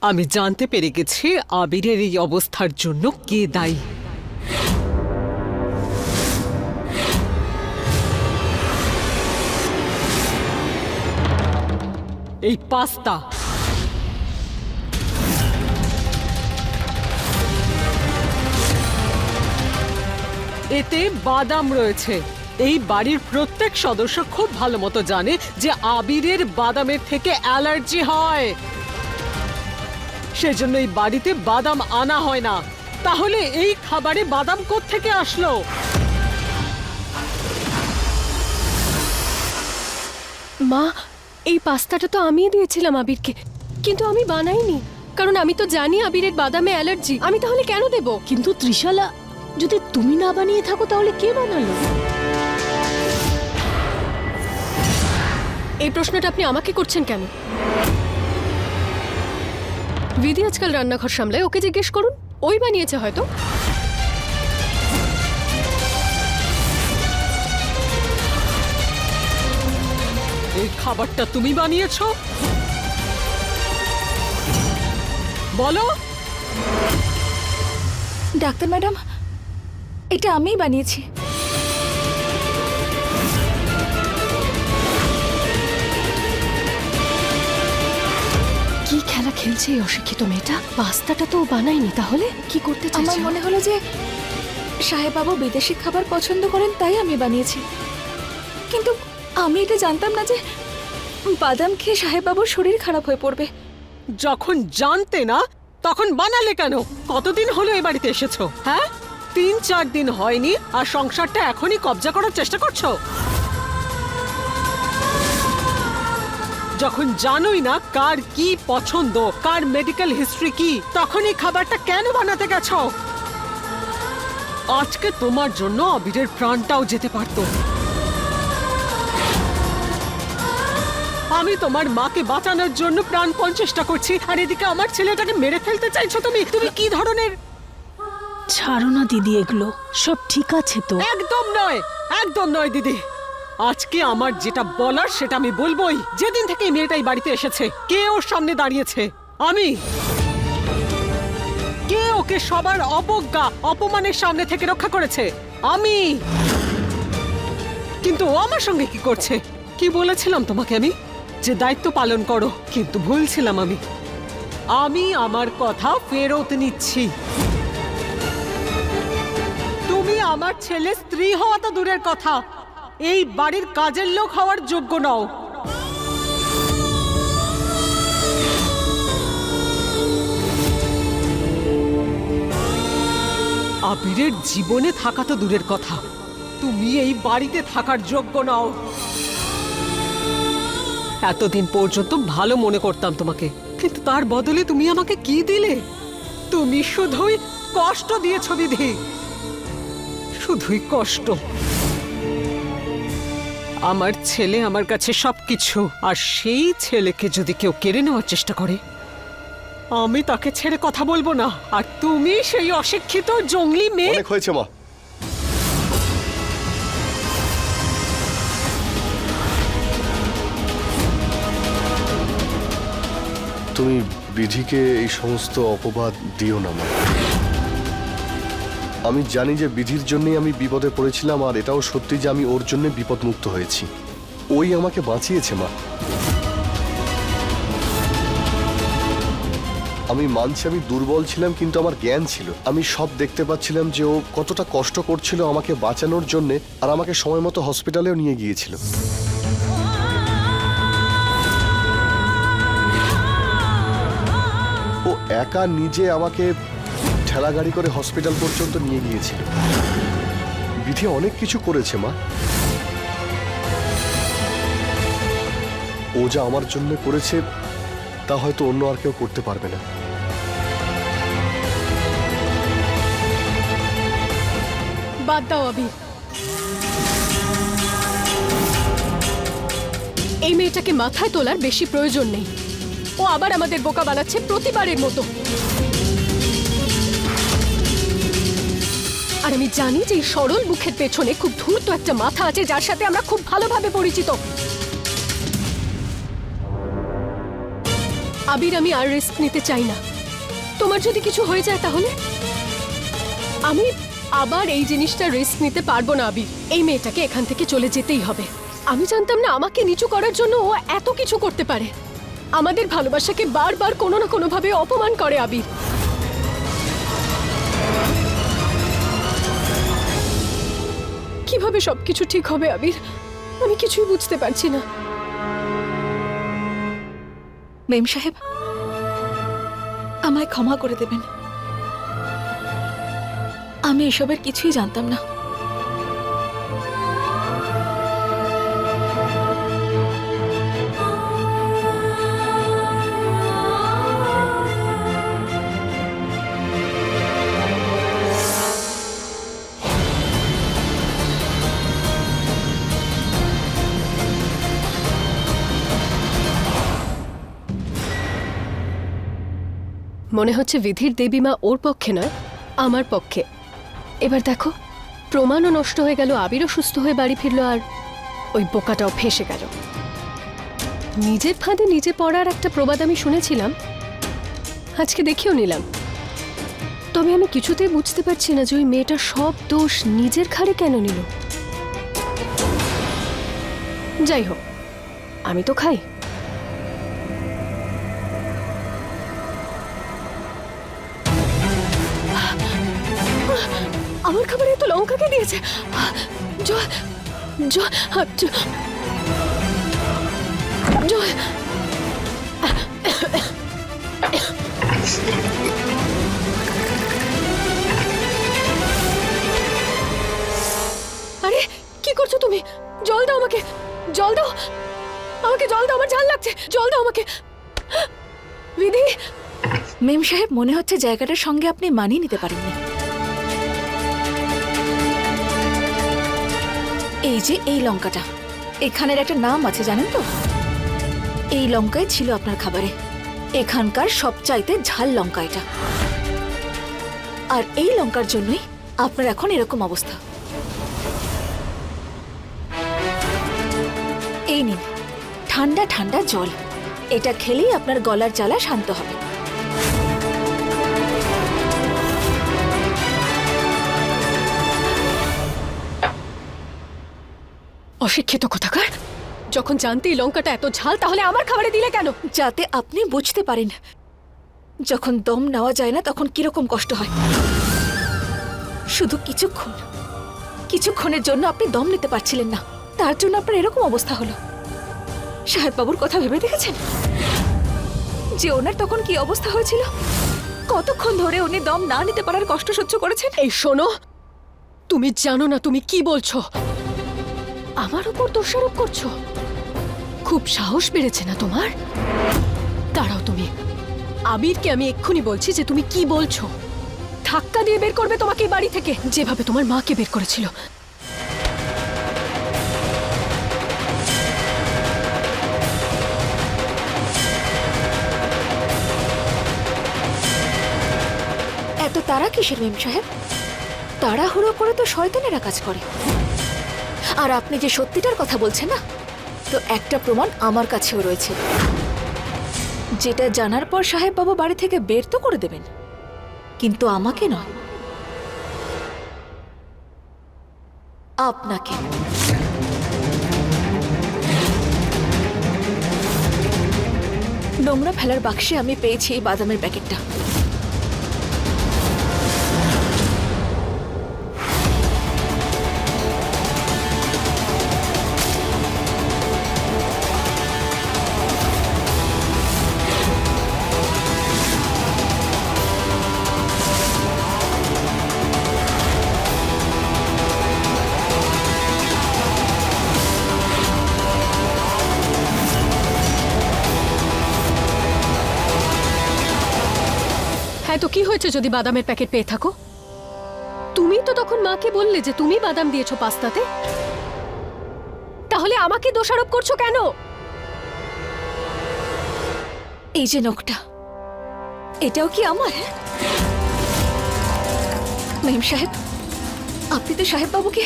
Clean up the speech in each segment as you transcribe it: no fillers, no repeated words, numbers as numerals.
আমি জানতে পেরে গেছি আবিরের এই অবস্থার জন্য কে দায়ী। এই পাস্তা, এতে বাদাম রয়েছে। এই বাড়ির প্রত্যেক সদস্য খুব ভালো মতো জানে যে আবিরের বাদামের থেকে অ্যালার্জি হয়, সেজন্য এই বাড়িতে বাদাম আনা হয় না। তাহলে এই খাবারে বাদাম কোত্থেকে আসলো? মা, এই পাস্তাটা তো আমিই দিয়েছিলাম আবিরকে, কিন্তু আমি বানাইনি, কারণ আমি তো জানি আবিরের বাদামে অ্যালার্জি। আমি তাহলে কেন দেব? কিন্তু ত্রিশালা, যদি তুমি না বানিয়ে থাকো তাহলে কে বানালো? এই প্রশ্নটা আপনি আমাকে করছেন কেন? বিধি আজকাল রান্নাঘর সামলায়, ওকে জিজ্ঞেস করুন, ওই বানিয়েছে হয়তো। এই খাবারটা তুমি বানিয়েছো? বলো। ডাক্তার ম্যাডাম, এটা আমিই বানিয়েছি। কি খেলা খেলছে এই অশিক্ষিত মেয়েটা? পাস্তাটা তো ও বানায়নি, তাহলে কি করতে আমার চাইছে? মনে হলো যে সাহেববাবু বিদেশি খাবার পছন্দ করেন, তাই আমি বানিয়েছি। কিন্তু আমি এটা জানতাম না যে বাদাম খেয়ে সাহেববাবুর শরীর খারাপ হয়ে পড়বে। যখন জানতে না তখন বানালে কেন? কতদিন হলো এ বাড়িতে এসেছো? হ্যাঁ, 3-4 দিন হয়নি আর সংসারটা এখনই কবজা করার চেষ্টা করছো। যখন জানোই না কার কি পছন্দ, কার মেডিকেল হিস্ট্রি কি, তখন এই খাবারটা কেন বানাতে গেছো? আজকে তোমার জন্য আবিরের প্রাণটাও যেতে পারতো। আমি তোমার মাকে বাঁচানোর জন্য প্রাণপণ চেষ্টা করছি, আর এদিকে আমার ছেলেটাকে মেরে ফেলতে চাইছো তুমি। তুমি কি ধরনের? ছাড়ো না দিদি, এগুলো সব ঠিক আছে তো? একদম নয়, একদম নয় দিদি। আজকে আমার যেটা বলার সেটা আমি বলবোই। যেদিন থেকে এই মেয়েটাই বাড়িতে এসেছে, কে ওর সামনে দাঁড়িয়েছে? আমি। কে ওকে সবার অবজ্ঞা অপমানের সামনে থেকে রক্ষা করেছে? আমি। কিন্তু ও আমার সঙ্গে কি করছে? কি বলেছিলাম তোমাকে আমি? যে দায়িত্ব পালন করো, কিন্তু ভুলছিলাম আমি। আমি আমার কথা ফেরত নিচ্ছি। তুমি আমার ছেলে স্ত্রী হওয়া তো দূরের কথা, এই বাড়ির কাজের লোক হওয়ার যোগ্য নও। আবিরের জীবনে থাকা তো দূরের কথা, তুমি এই বাড়িতে থাকার যোগ্য নও। এতদিন পর্যন্ত ভালো মনে করতাম তোমাকে, কিন্তু তার বদলে তুমি আমাকে কি দিলে? তুমি শুধুই কষ্ট দিয়েছো বিধি, শুধুই কষ্ট। আমার ছেলে আমার কাছে সবকিছু, আর সেই ছেলেকে যদি কেউ কেড়ে নেওয়ার চেষ্টা করে, আমি তাকে ছেড়ে কথা বলবো না। আর তুমি সেই অশিক্ষিত জঙ্গলি মেয়ে। অনেক হয়েছে মা। তুমি বিধিকে এই সমস্ত অপবাদ দিও না মা। আমি জানি যে বিধির জন্যই আমি বিপদে পড়েছিলাম, আর এটাও সত্যি যে আমি ওর জন্য বিপদমুক্ত হয়েছি। ওই আমাকে বাঁচিয়েছে মা। আমি মানছি আমি দুর্বল ছিলাম, কিন্তু আমার জ্ঞান ছিল। আমি সব দেখতে পাচ্ছিলাম যে ও কতটা কষ্ট করছিল আমাকে বাঁচানোর জন্যে, আর আমাকে সময় মতো হসপিটালেও নিয়ে গিয়েছিল। ও একা নিজে আমাকে ঠেলা গাড়ি করে হসপিটাল পর্যন্ত নিয়ে গিয়েছিল। বিধি অনেক কিছু করেছে মা। ও যা আমার জন্য করেছে তা হয়তো অন্য আর কেউ করতে পারবে না। বাদ দাও আবির, এই মেয়েটাকে মাথায় তোলার বেশি প্রয়োজন নেই। ও আবার আমাদের বোকা বানাচ্ছে প্রতিবারের মতো। আর আমি জানি যে এই সরল মুখের পেছনে খুব ধূর্ত একটা মাথা আছে, যার সাথে আমরা খুব ভালোভাবে পরিচিত। আবির, আমি আর রিস্ক নিতে চাই না। তোমার যদি কিছু হয়ে যায় তাহলে আমি আবার এই জিনিসটা রিস্ক নিতে পারবো না আবির। এই মেয়েটাকে এখান থেকে চলে যেতেই হবে। আমি জানতাম না আমাকে নিচু করার জন্য ও এত কিছু করতে পারে। আমাদের ভালোবাসাকে বারবার কোনো না কোনো ভাবে অপমান করে আবির। কিভাবে সবকিছু ঠিক হবে আবির? আমি কিছুই বুঝতে পারছি না। মেম সাহেব, আমায় ক্ষমা করে দেবেন। আমি এসবের কিছুই জানতাম না। মনে হচ্ছে বিধির দেবী মা ওর পক্ষে নয়, আমার পক্ষে। এবার দেখো, প্রমাণও নষ্ট হয়ে গেল, আবিরও সুস্থ হয়ে বাড়ি ফিরলো, আর ওই বোকাটাও ফেঁসে গেল। নিজের ফাঁদে নিজে পড়ার একটা প্রবাদ আমি শুনেছিলাম, আজকে দেখিও নিলাম। তবে আমি কিছুতেই বুঝতে পারছি না যে ওই মেয়েটা সব দোষ নিজের ঘাড়ে কেন নিল। যাই হোক, আমি তো খাই। আমার খাবারে তো লঙ্কা কে দিয়েছে? জয় জয় জয়, আরে কি করছো তুমি? জল দাও আমাকে, জল দাও আমাকে, জল দাও, আমার ঝাল লাগছে, জল দাও আমাকে। বিধি। মেম সাহেব, মনে হচ্ছে জায়গাটার সঙ্গে আপনি মানিয়ে নিতে পারেননি। এই যে এই লঙ্কাটা, এখানের একটা নাম আছে জানেন তো? এই লঙ্কাই ছিল আপনার খাবারে। এখানকার সবচাইতে ঝাল লঙ্কা এটা। আর এই লঙ্কার জন্যই আপনার এখন এরকম অবস্থা। এই নিন ঠান্ডা ঠান্ডা জল, এটা খেলেই আপনার গলার জ্বালা শান্ত হবে। অশিক্ষিত কোথাকার! যখন জানতে এই লঙ্কাটা এত ঝাল, তাহলে আমার খাবারে দিলে কেন? যাতে আপনি বুঝতে পারেন যখন দম নেওয়া যায় না তখন কিরকম কষ্ট হয়। শুধু কিছুক্ষণের জন্য আপনি দম নিতে পারছিলেন না, তার জন্য আপনার এরকম অবস্থা হলো। সাহেব বাবুর কথা ভেবে দেখেছেন যে ওনার তখন কি অবস্থা হয়েছিল? কতক্ষণ ধরে উনি দম না নিতে পারার কষ্ট সহ্য করেছেন। এই শোনো, তুমি জানো না তুমি কি বলছো? আমার উপর দোষারোপ করছো? খুব সাহস বেড়েছে না তোমার? দাঁড়াও তুমি, আবিরকে আমি এক্ষুনি বলছি যে তুমি কি বলছো। ধাক্কা দিয়ে বের করবে তোমাকে এই বাড়ি থেকে, যেভাবে তোমার মাকে বের করেছিল। এত তাড়া কিসের মেম সাহেব? তাড়াহুড়ো করে তো শয়তানেরা কাজ করে। আর আপনি যে সত্যিটার কথা বলছেন না, তো একটা প্রমাণ আমার কাছেও রয়েছে, যেটা জানার পর সাহেব বাবু বাড়ি থেকে বের তো করে দেবেন, কিন্তু আমাকে নয়, আপনাকে। নোংরা ফেলার বাক্সে আমি পেয়েছি এই বাদামের প্যাকেটটা। হ্যাঁ, তো কি হয়েছে যদি বাদামের প্যাকেট পেয়ে থাকো? তুমি তো তখন মাকে বললে যে তুমি বাদাম দিয়েছো পাস্তাতে, তাহলে আমাকে দোষারোপ করছো কেন? এই যে নখটা, এটাও কি আমার? মেম সাহেব, আপনি তো সাহেব বাবুকে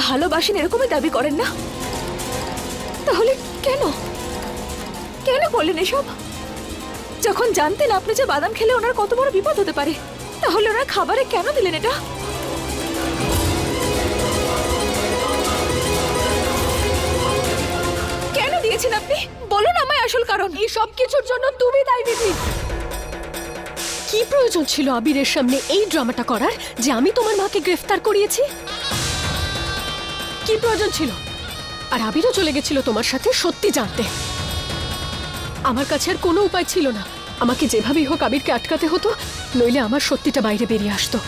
ভালোবাসেন এরকমই দাবি করেন না? তাহলে কেন কেন বললেন এসব? যখন জানতেন আপনি যে বাদাম খেলে ওনার কত বড় বিপদ হতে পারে, তাহলে ওনার খাবারে কেন দিলেন এটা? কেন দিয়েছেন আপনি? বলুন আমায় আসল কারণ। এই সব কিছুর জন্য তুমি দায়ী বিধি। কি প্রয়োজন ছিল আবিরের সামনে এই ড্রামাটা করার যে আমি তোমার মাকে গ্রেফতার করিয়েছি? কি প্রয়োজন ছিল? আর আবিরও চলে গেছিল তোমার সাথে সত্যি জানতে। আমার কাছে আর কোনো উপায় ছিল না, আমাকে যেভাবেই হোক আবিরকে আটকাতে হতো, নইলে আমার সত্যিটা বাইরে বেরিয়ে আসতো।